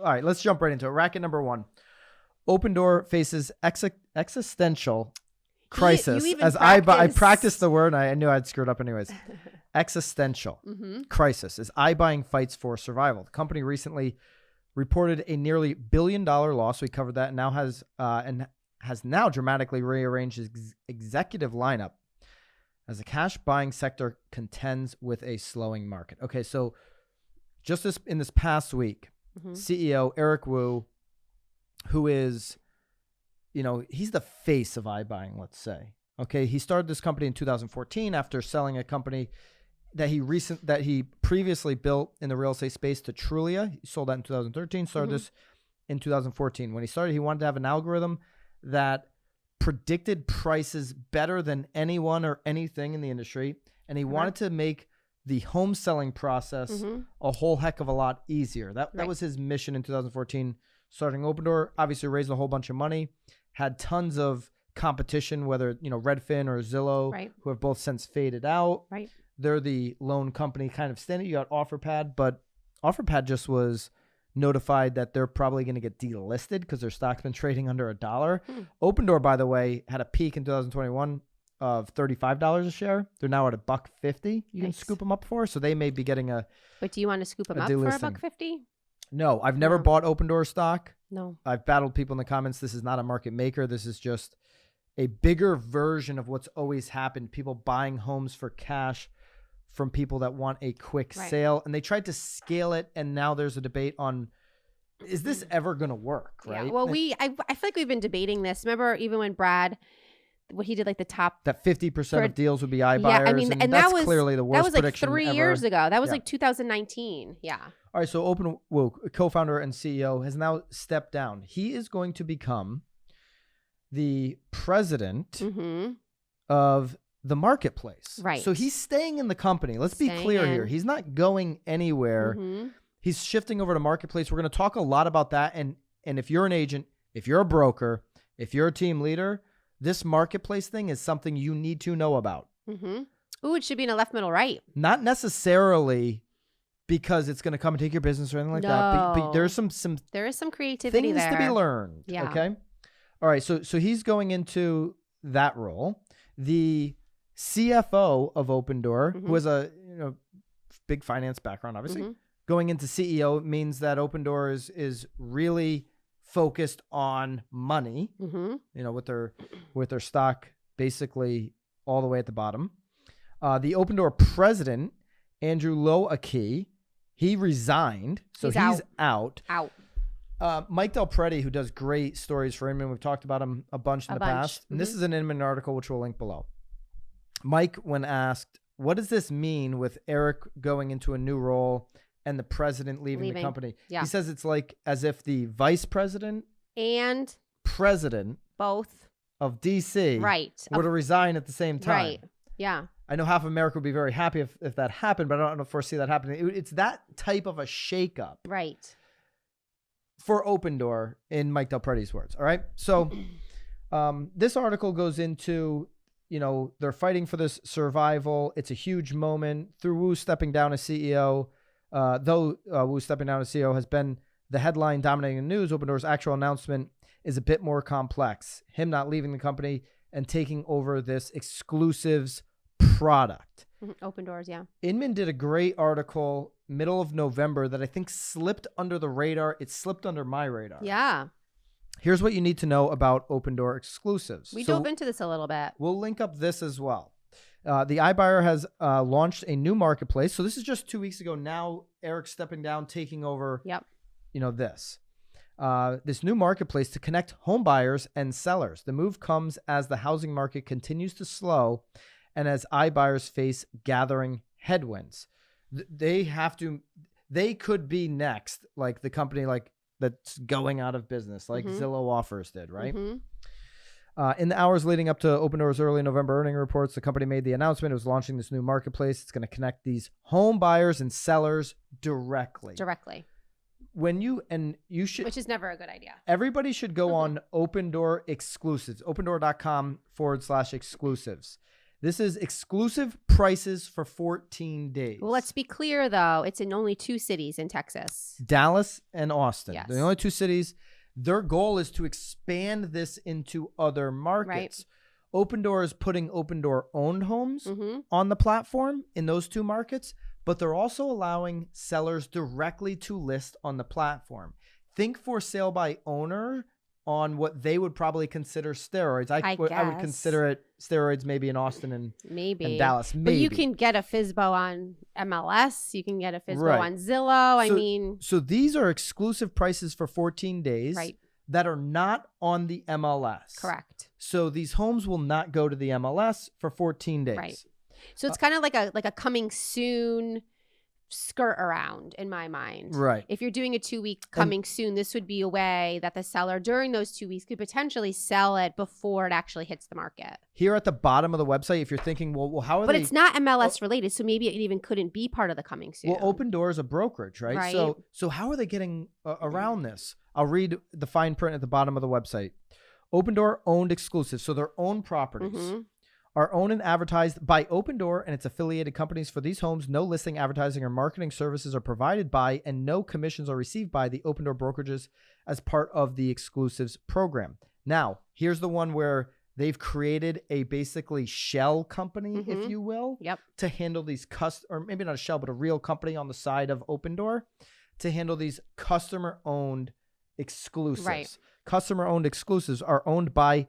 all right, let's jump right into it. Racket number 1. Opendoor faces existential crisis. I practiced the word and I knew I'd screw it up anyways. Existential crisis as iBuying fights for survival. The company recently reported a nearly $1 billion loss. We covered that, and now has now dramatically rearranged its executive lineup as the cash buying sector contends with a slowing market. Okay, so just in this past week, CEO Eric Wu, who is, he's the face of iBuying, let's say. Okay, he started this company in 2014 after selling a company that he previously built in the real estate space to Trulia. He sold that in 2013, started this in 2014. When he started, he wanted to have an algorithm that predicted prices better than anyone or anything in the industry. And he wanted to make the home selling process a whole heck of a lot easier. That was his mission in 2014, starting Opendoor. Obviously raised a whole bunch of money, had tons of competition, whether, Redfin or Zillow, who have both since faded out. Right. They're the lone company kind of standing. You got OfferPad, but OfferPad just was notified that they're probably going to get delisted because their stock's been trading under $1. Opendoor, by the way, had a peak in 2021 of $35 a share. They're now at $1.50. You can scoop them up for, so they may be getting a. But do you want to scoop them up for $1.50? No, I've never bought Opendoor stock. No, I've battled people in the comments. This is not a market maker. This is just a bigger version of what's always happened. People buying homes for cash from people that want a quick sale, and they tried to scale it, and now there's a debate on, is this ever going to work, right? Yeah. Well, I feel like we've been debating this. Remember, even when Brad, what he did, like the top... That 50% of deals would be iBuyers, yeah, I mean, and that's clearly the worst prediction ever. That was like 3 years ago. That was like 2019, yeah. All right, so Opendoor, co-founder and CEO, has now stepped down. He is going to become the president of the marketplace. Right. So he's staying in the company. Let's be clear here. He's not going anywhere. He's shifting over to marketplace. We're going to talk a lot about that. And if you're an agent, if you're a broker, if you're a team leader, this marketplace thing is something you need to know about. Ooh, it should be in a left, middle, right. Not necessarily because it's going to come and take your business or anything like that. But there's there is some creativity things to be learned. Yeah. Okay. All right. So he's going into that role. The CFO of Opendoor, who has a big finance background, obviously, going into CEO means that Opendoor is really focused on money. With their stock basically all the way at the bottom. The Opendoor president, Andrew Low-Akey, he resigned, so he's out. Mike Del Prete, who does great stories for Inman, we've talked about him a bunch in the past. And this is an Inman article, which we'll link below. Mike, when asked, what does this mean with Eric going into a new role and the president leaving the company? Yeah. He says it's like as if the vice president and president both of DC were to resign at the same time. Right. Yeah. I know half of America would be very happy if that happened, but I don't foresee that happening. It's that type of a shakeup. Right. For Opendoor, in Mike Del Prete's words. All right. So this article goes into, they're fighting for this survival. It's a huge moment. Through Wu stepping down as CEO, though Wu stepping down as CEO has been the headline dominating the news, Opendoor's actual announcement is a bit more complex. Him not leaving the company and taking over this exclusives product. Opendoors, yeah. Inman did a great article middle of November that I think slipped under the radar. It slipped under my radar. Yeah. Here's what you need to know about Opendoor exclusives. We dove into this a little bit. We'll link up this as well. The iBuyer has launched a new marketplace. So this is just 2 weeks ago. Now Eric's stepping down, taking over. Yep. This new marketplace to connect home buyers and sellers. The move comes as the housing market continues to slow and as iBuyers face gathering headwinds. They could be next, like the company that's going out of business, like Zillow Offers did, right? In the hours leading up to Opendoor's early November earnings reports, the company made the announcement it was launching this new marketplace. It's going to connect these home buyers and sellers directly. Which is never a good idea. Everybody should go on Opendoor exclusives, opendoor.com/exclusives. This is exclusive prices for 14 days. Well, let's be clear, though. It's in only 2 cities in Texas. Dallas and Austin. Yes. They're the only 2 cities. Their goal is to expand this into other markets. Right. Opendoor is putting Opendoor owned homes on the platform in those 2 markets, but they're also allowing sellers directly to list on the platform. Think for sale by owner on what they would probably consider steroids. I would consider it steroids maybe in Austin and Dallas. Maybe. But you can get a FSBO on MLS. You can get a FSBO on Zillow. So these are exclusive prices for 14 days that are not on the MLS. Correct. So these homes will not go to the MLS for 14 days. Right. So it's kind of like a coming soon skirt around in my mind. Right. If you're doing a 2-week coming soon, this would be a way that the seller during those 2 weeks could potentially sell it before it actually hits the market. Here at the bottom of the website, if you're thinking, well, how are but they? But it's not MLS related, so maybe it even couldn't be part of the coming soon. Well, Opendoor is a brokerage, right? So how are they getting around this? I'll read the fine print at the bottom of the website. Opendoor owned exclusive, so their own properties. Are owned and advertised by Opendoor and its affiliated companies. For these homes, no listing, advertising, or marketing services are provided by, and no commissions are received by the Opendoor brokerages as part of the exclusives program. Now, here's the one where they've created a basically shell company, if you will, to handle these or maybe not a shell, but a real company on the side of Opendoor to handle these customer-owned exclusives. Right. Customer-owned exclusives are owned by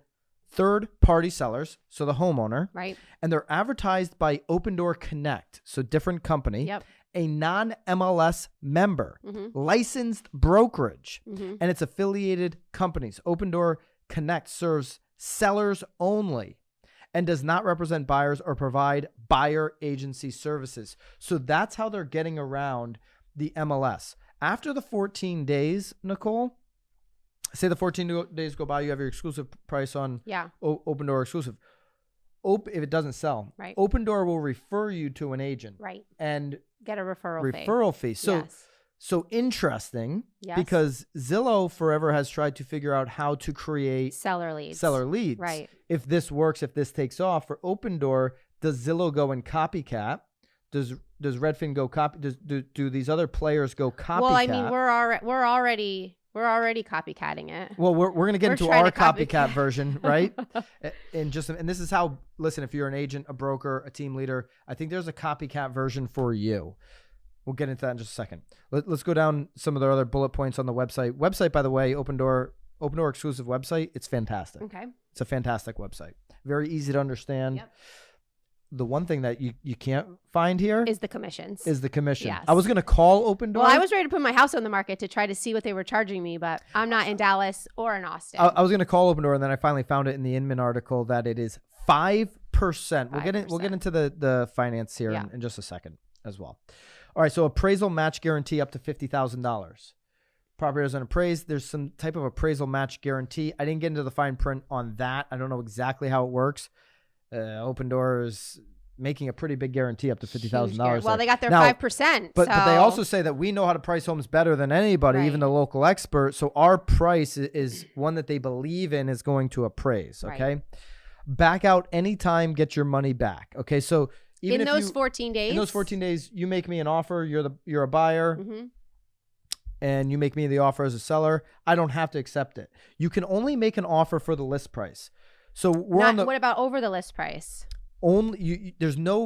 third-party sellers, so the homeowner, right? And they're advertised by Opendoor Connect, so different company, a non-MLS member, licensed brokerage, and its affiliated companies. Opendoor Connect serves sellers only and does not represent buyers or provide buyer agency services. So that's how they're getting around the MLS. After the 14 days, Nicole, say the 14 days go by, you have your exclusive price on Opendoor exclusive. If it doesn't sell, Opendoor will refer you to an agent, and get a referral fee. So interesting, because Zillow forever has tried to figure out how to create seller leads. Right. If this works, if this takes off for Opendoor, does Zillow go and copycat? Does Redfin go copy? Do these other players go copycat? Well, I mean, we're already copycatting it. Well, we're going to get into our copycat version, right? And this is how, listen, if you're an agent, a broker, a team leader, I think there's a copycat version for you. We'll get into that in just a second. Let's go down some of the other bullet points on the website. Website, by the way, Opendoor exclusive website. It's fantastic. Okay. It's a fantastic website. Very easy to understand. Yep. The one thing that you can't find here is the commissions. Yes. I was going to call Opendoor. Well, I was ready to put my house on the market to try to see what they were charging me, but I'm not in Dallas or in Austin. I was going to call Opendoor, and then I finally found it in the Inman article that it is 5%. We'll get into the finance here in just a second as well. All right, so appraisal match guarantee up to $50,000. Property doesn't appraise. There's some type of appraisal match guarantee. I didn't get into the fine print on that. I don't know exactly how it works. Opendoor is making a pretty big guarantee up to $50,000. Well, they got their 5%. But they also say that we know how to price homes better than anybody, even the local expert. So our price is one that they believe in is going to appraise. Okay, back out anytime, get your money back. Okay, so even in those 14 days, you make me an offer. You're a buyer. And you make me the offer as a seller. I don't have to accept it. You can only make an offer for the list price. So what about over the list price? Opendoor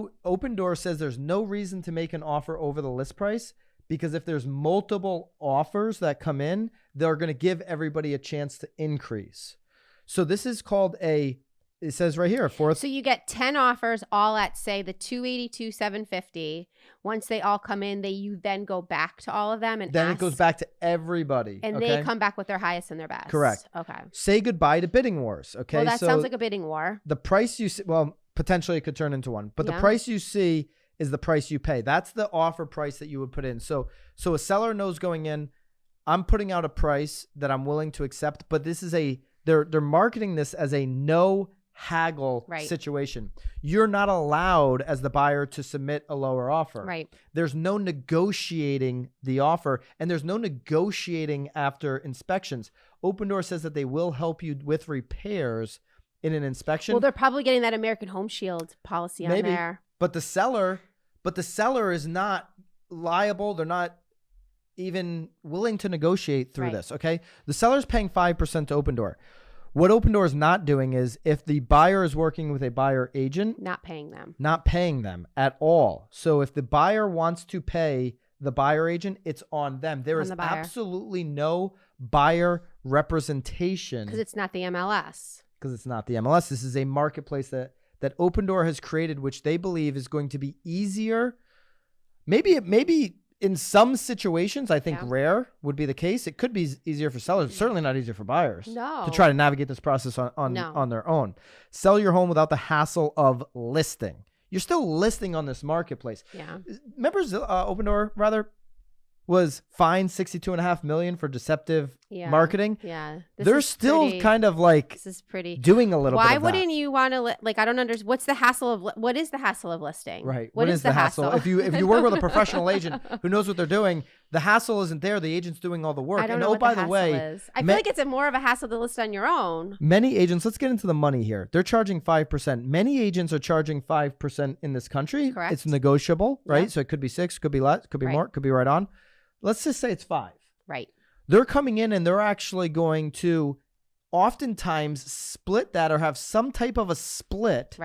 says there's no reason to make an offer over the list price, because if there's multiple offers that come in, they're going to give everybody a chance to increase. So this is called it says right here, So you get 10 offers all at, say, the 282, 750. Once they all come in, you then go back to all of them and then it goes back to everybody. And they come back with their highest and their best. Correct. Okay. Say goodbye to bidding wars. Okay. Well, that sounds like a bidding war. The price you see, well, potentially it could turn into one, but the price you see is the price you pay. That's the offer price that you would put in. So a seller knows going in, I'm putting out a price that I'm willing to accept, but this is they're marketing this as a no haggle situation. You're not allowed as the buyer to submit a lower offer. Right. There's no negotiating the offer, and there's no negotiating after inspections. Opendoor says that they will help you with repairs in an inspection. Well, they're probably getting that American Home Shield policy on there. But the seller is not liable. They're not even willing to negotiate through this. Okay. The seller's paying 5% to Opendoor. What Opendoor is not doing is, if the buyer is working with a buyer agent, not paying them at all. So if the buyer wants to pay the buyer agent, it's on them. There is absolutely no buyer representation. Because it's not the MLS. This is a marketplace that Opendoor has created, which they believe is going to be easier. Maybe in some situations, I think rare would be the case. It could be easier for sellers. Certainly not easier for buyers to try to navigate this process on their own. Sell your home without the hassle of listing. You're still listing on this marketplace. Yeah. Remember, Opendoor was fined $62.5 million for deceptive marketing. Yeah. They're still kind of like doing a little bit of that. Why wouldn't you want to, I don't understand. What is the hassle of listing? Right. What is the hassle? If you work with a professional agent who knows what they're doing, the hassle isn't there. The agent's doing all the work. I don't know what the hassle is. I feel like it's more of a hassle to list on your own. Many agents, let's get into the money here. They're charging 5%. Many agents are charging 5% in this country. Correct. It's negotiable, right? So it could be 6, could be less, could be more, could be right on. Let's just say it's 5. Right. They're coming in and they're actually going to oftentimes split that or have some type of a split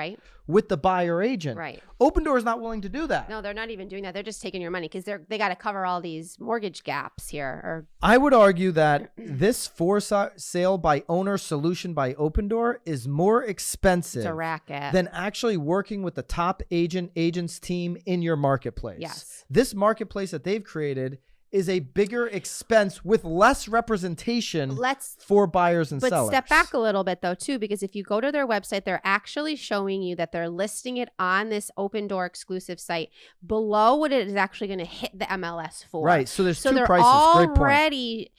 with the buyer agent. Right. Opendoor is not willing to do that. No, they're not even doing that. They're just taking your money because they got to cover all these mortgage gaps here. I would argue that this for sale by owner solution by Opendoor is more expensive it's a racket. Than actually working with the top agents team in your marketplace. Yes. This marketplace that they've created is a bigger expense with less representation for buyers and sellers. But step back a little bit, though, too, because if you go to their website, they're actually showing you that they're listing it on this Opendoor exclusive site below what it is actually going to hit the MLS for. Right. So there's two they're prices. already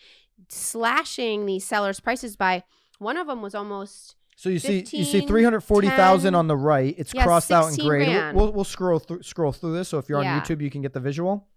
slashing these sellers' prices by, one of them was almost... So you see 340,000 on the right. It's crossed out in gray. We'll scroll through this. So if you're on YouTube, you can get the visual.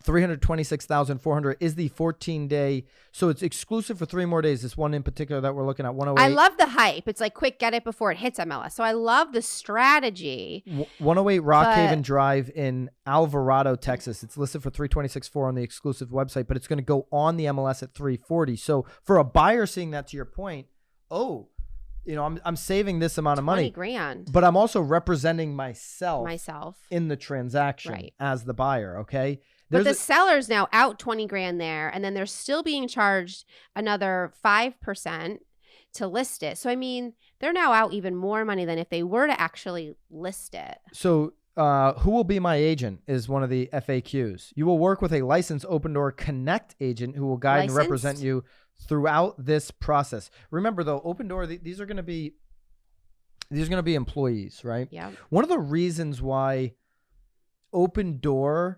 326,400 is the 14-day. So it's exclusive for 3 more days. This one in particular that we're looking at, 108. I love the hype. It's like, quick, get it before it hits MLS. So I love the strategy. 108 Rockhaven Drive in Alvarado, Texas. It's listed for 326,400 on the exclusive website, but it's going to go on the MLS at 340. So for a buyer seeing that, to your point, I'm saving this amount of money. $20,000. But I'm also representing myself in the transaction as the buyer, okay? But the seller's now out $20,000 there, and then they're still being charged another 5% to list it. So, I mean, they're now out even more money than if they were to actually list it. So, who will be my agent is one of the FAQs. You will work with a licensed Opendoor Connect agent who will guide and represent you throughout this process. Remember, though, Opendoor, these are going to be employees, right? Yeah. One of the reasons why Opendoor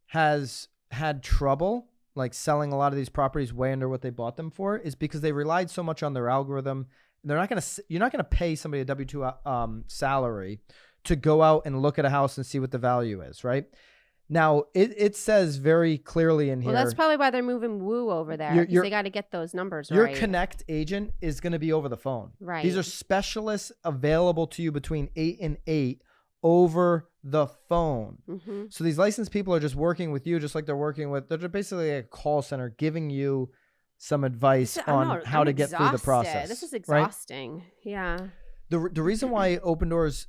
has had trouble selling a lot of these properties way under what they bought them for is because they relied so much on their algorithm. You're not going to pay somebody a W-2 salary to go out and look at a house and see what the value is, right? Now, it says very clearly in here. Well, that's probably why they're moving Woo over there. They got to get those numbers right. Your Connect agent is going to be over the phone. Right. These are specialists available to you between 8 and 8 over the phone. Mm-hmm. So these licensed people are just working with you just like they're basically a call center giving you some advice on how to get through the process. This is exhausting. Right? Yeah. The reason why Opendoor's,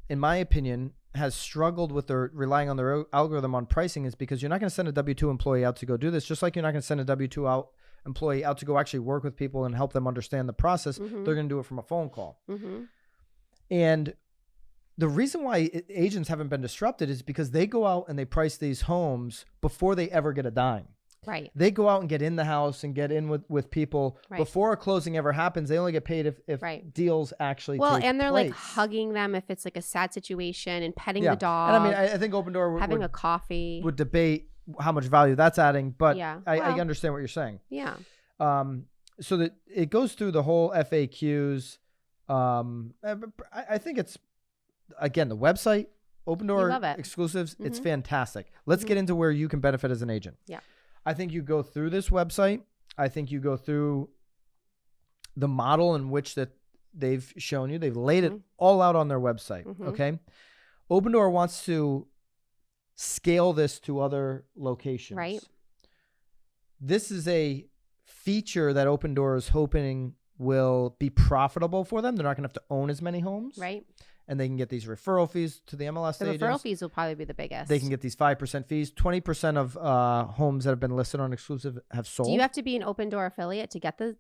in my opinion, has struggled with their relying on their algorithm on pricing is because you're not going to send a W-2 employee out to go do this, just like you're not going to send a W-2 employee out to go actually work with people and help them understand the process. Mm-hmm. They're going to do it from a phone call. Mm-hmm. And the reason why agents haven't been disrupted is because they go out and they price these homes before they ever get a dime. Right. They go out and get in the house and get in with people before a closing ever happens. They only get paid if deals actually take place. And they're hugging them if it's a sad situation and petting the dog. And I mean, I think Opendoor having a coffee would debate how much value that's adding, but I understand what you're saying. Yeah. So that it goes through the whole FAQs. I think it's, again, the website, Opendoor exclusives, it's fantastic. Let's get into where you can benefit as an agent. Yeah. I think you go through this website. I think you go through the model in which that they've shown you. They've laid it all out on their website. Okay. Opendoor wants to scale this to other locations. Right. This is a feature that Opendoor is hoping will be profitable for them. They're not going to have to own as many homes. Right. And they can get these referral fees to the MLS agents. The referral fees will probably be the biggest. They can get these 5% fees. 20% of homes that have been listed on exclusive have sold. Do you have to be an Opendoor affiliate to get the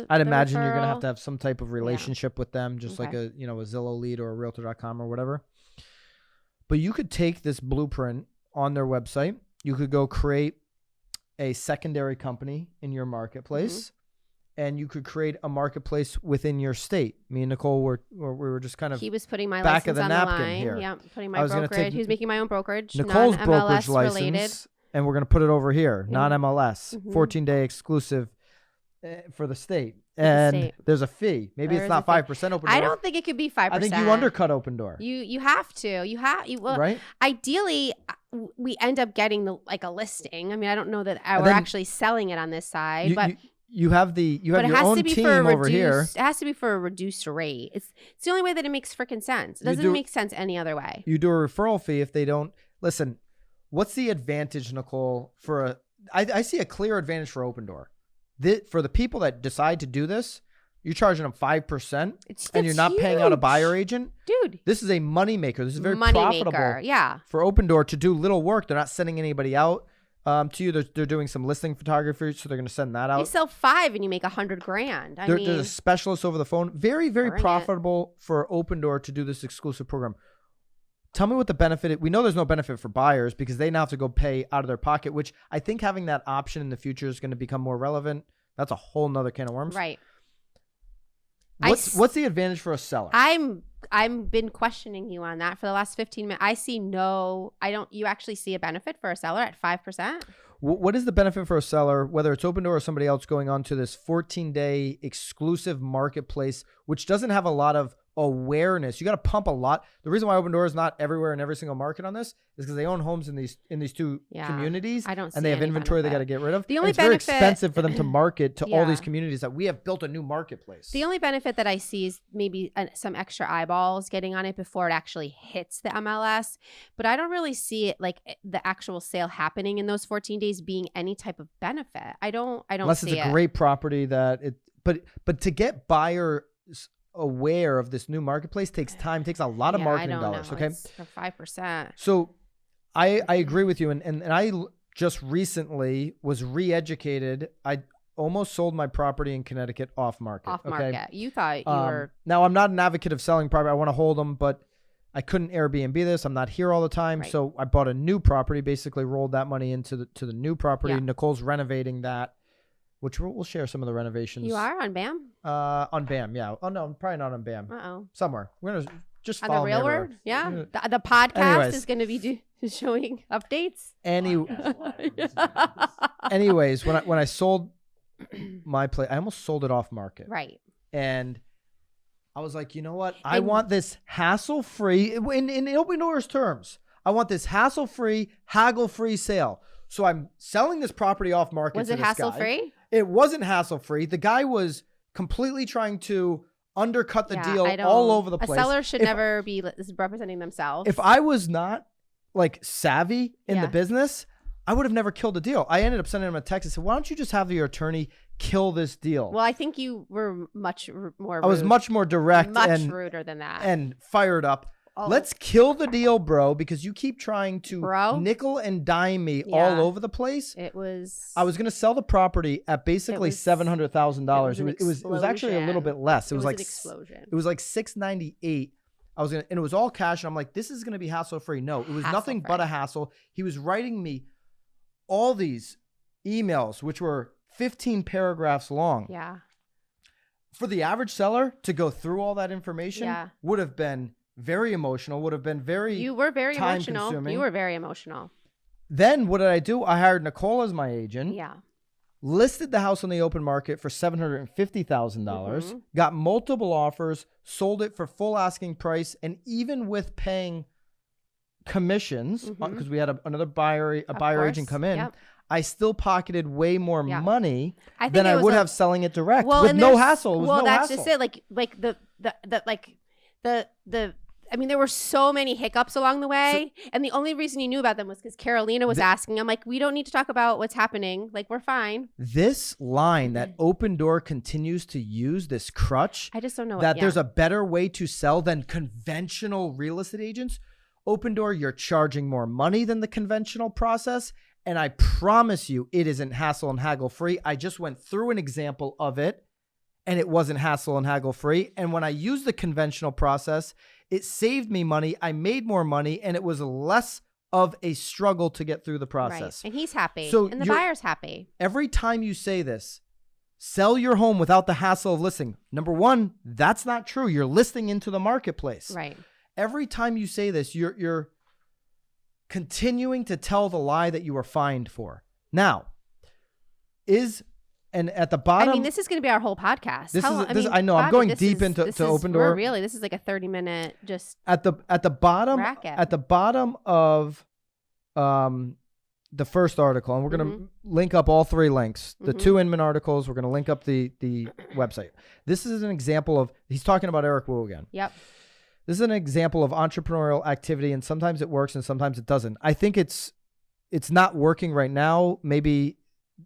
I'd the imagine you're referral? going to have some type of relationship with them, just like a Zillow lead or a Realtor.com or whatever. But you could take this blueprint on their website. You could go create a secondary company in your marketplace. And you could create a marketplace within your state. Me and Nicole we were just kind of he was putting my back license of the on napkin the line. here. Yeah, putting my brokerage. He was making my own brokerage. Nicole's non-MLS brokerage license, related. and we're going to put it over here, non-MLS, 14-day exclusive for the state. And there's a fee. Maybe it's not 5% Opendoor. I don't think it could be 5%. I think you undercut Opendoor. You have to. Right? Ideally, we end up getting a listing. I mean, I don't know that we're actually selling it on this side, but. You have your own team over here. It has to be for a reduced rate. It's the only way that it makes freaking sense. It doesn't make sense any other way. You do a referral fee if they don't listen. What's the advantage, Nicole? I see a clear advantage for Opendoor. For the people that decide to do this, you're charging them 5%, and you're not paying out a buyer agent. Dude, this is a moneymaker. This is very profitable. For Opendoor to do little work. They're not sending anybody out. To you, they're doing some listing photography, so they're going to send that out. You sell 5 and you make $100,000. There's a specialist over the phone. Very, very profitable for Opendoor to do this exclusive program. Tell me what the benefit is. We know there's no benefit for buyers because they now have to go pay out of their pocket, which I think having that option in the future is going to become more relevant. That's a whole nother can of worms. Right. What's the advantage for a seller? I've been questioning you on that for the last 15 minutes. You actually see a benefit for a seller at 5%? What is the benefit for a seller, whether it's Opendoor or somebody else going on to this 14-day exclusive marketplace, which doesn't have a lot of awareness? You got to pump a lot. The reason why Opendoor is not everywhere in every single market on this is because they own homes in these two communities. I don't see and they have any inventory benefit. they got to get rid of. It's very expensive for them to market to all these communities that we have built a new marketplace. The only benefit that I see is maybe some extra eyeballs getting on it before it actually hits the MLS. But I don't really see it like the actual sale happening in those 14 days being any type of benefit. I don't Unless see it's a great property that it. But to get buyers aware of this new marketplace takes time, takes a lot of marketing dollars. Okay, it's for 5%. So I agree with you, and I just recently was re-educated. I almost sold my property in Connecticut off market. Off market. Okay? You thought you were. Now I'm not an advocate of selling property. I want to hold them, but I couldn't Airbnb this. I'm not here all the time, so I bought a new property. Basically, rolled that money into the new property. Yeah. Nicole's renovating that. Which we'll share some of the renovations. You are on BAM? On BAM, yeah. Oh, no, I'm probably not on BAM. Uh-oh. Somewhere. We're going to just on follow the real word? Yeah. The podcast is going to be showing updates. Anyways, when I sold my place, I almost sold it off market. Right. And I was like, you know what? I want this hassle-free, in Opendoor's terms, I want this hassle-free, haggle-free sale. So I'm selling this property off market. Was it hassle-free? It wasn't hassle-free. The guy was completely trying to undercut the deal all over the place. A seller should never be representing themselves. If I was not savvy in the business, I would have never killed a deal. I ended up sending him a text and said, why don't you just have your attorney kill this deal? Well, I think you were much more rude. I was much more direct. Much ruder than that. And fired up. Oh. Let's kill the deal, bro, because you keep trying to nickel and dime me all over the place. I was going to sell the property at basically $700,000. It was actually a little bit less. It was like an explosion. It was like $698. And it was all cash. And I'm like, this is going to be hassle free. No, it was nothing but a hassle. He was writing me all these emails, which were 15 paragraphs long. Yeah. For the average seller to go through all that information would have been very emotional, would have been You were very emotional. Consuming. You were very emotional. Then what did I do? I hired Nicole as my agent. Yeah. Listed the house on the open market for $750,000. Got multiple offers. Sold it for full asking price, and even with paying commissions, because we had another buyer agent come in. Yep. I still pocketed way more Yeah. money I think than it I was would a- have selling it direct Well, with and no there's- hassle. It was well, no that's hassle. just it. I mean, there were so many hiccups along the way, and the only reason you knew about them was because Carolina was asking. I'm like, we don't need to talk about what's happening. Like, we're fine. This line that Opendoor continues to use, this crutch, I just don't know that there's a better way to sell than conventional real estate agents. Opendoor, you're charging more money than the conventional process. And I promise you, it isn't hassle and haggle free. I just went through an example of it, and it wasn't hassle and haggle free. And when I used the conventional process, it saved me money. I made more money, and it was less of a struggle to get through the process. Right. And he's happy, So and the buyer's happy. Every time you say this, sell your home without the hassle of listing. Number one, that's not true. You're listing into the marketplace. Right. Every time you say this, you're continuing to tell the lie that you were fined for. Now, and at the bottom, I mean, this is going to be our whole podcast. I know I'm going deep into Opendoor. Really, this is like a 30-minute just at the bottom racket. At the bottom of the first article, and we're going to link up all three links. The two Inman articles, we're going to link up the website. This is an example of, he's talking about Eric Wu again. Yep. This is an example of entrepreneurial activity, and sometimes it works and sometimes it doesn't. I think it's not working right now. Maybe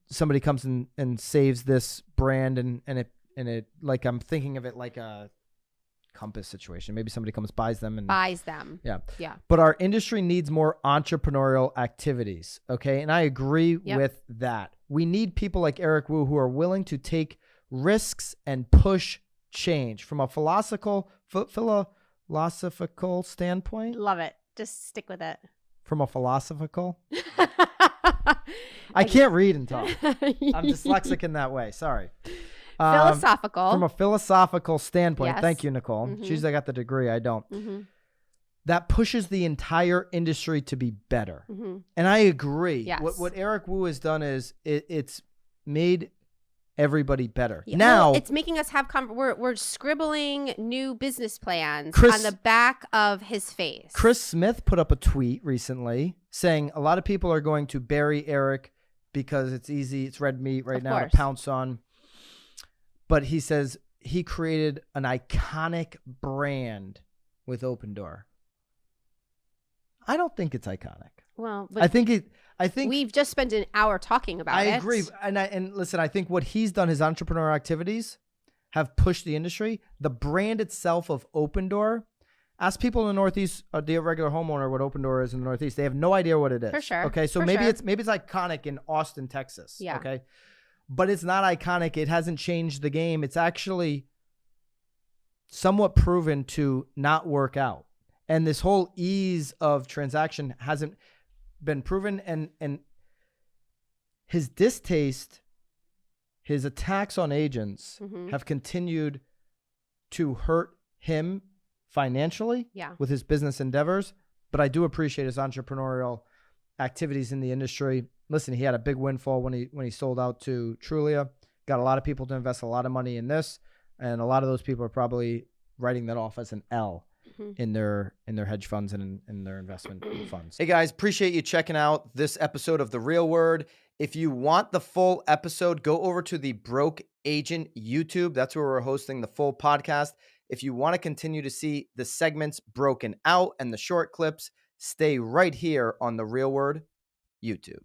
somebody comes and saves this brand and it like, I'm thinking of it like a Compass situation. Maybe somebody comes, buys them. Yeah. But our industry needs more entrepreneurial activities. Okay. And I agree with that. We need people like Eric Wu who are willing to take risks and push change from a philosophical standpoint. Love it. Just stick with it. From a philosophical. I can't read and talk. I'm dyslexic in that way. Sorry. Philosophical. From a philosophical standpoint. Yes. Thank you, Nicole. She's got the degree. I don't. That pushes the entire industry to be better. And I agree. Yes. What Eric Wu has done is it's made everybody better. Yeah. Now well, it's making us have we're scribbling new business plans on the back of his face. Chris Smith put up a tweet recently saying a lot of people are going to bury Eric because it's easy, it's red meat right now to pounce on. But he says he created an iconic brand with Opendoor. I don't think it's iconic. Well, but I think we've just spent an hour talking about it. I agree. And listen, I think what he's done, his entrepreneurial activities have pushed the industry. The brand itself of Opendoor, ask people in the Northeast, the regular homeowner, what Opendoor is in the Northeast. They have no idea what it is. For sure. Okay. So maybe it's iconic in Austin, Texas. Yeah. Okay. But it's not iconic. It hasn't changed the game. It's actually somewhat proven to not work out. And this whole ease of transaction hasn't been proven. And his distaste, his attacks on agents have continued to hurt him financially with his business endeavors. But I do appreciate his entrepreneurial activities in the industry. Listen, he had a big windfall when he sold out to Trulia. Got a lot of people to invest a lot of money in this, and a lot of those people are probably writing that off as an L in their hedge funds and in their investment funds. Hey guys, appreciate you checking out this episode of The Real Word. If you want the full episode, go over to the Broke Agent YouTube. That's where we're hosting the full podcast. If you want to continue to see the segments broken out and the short clips, stay right here on The Real Word YouTube.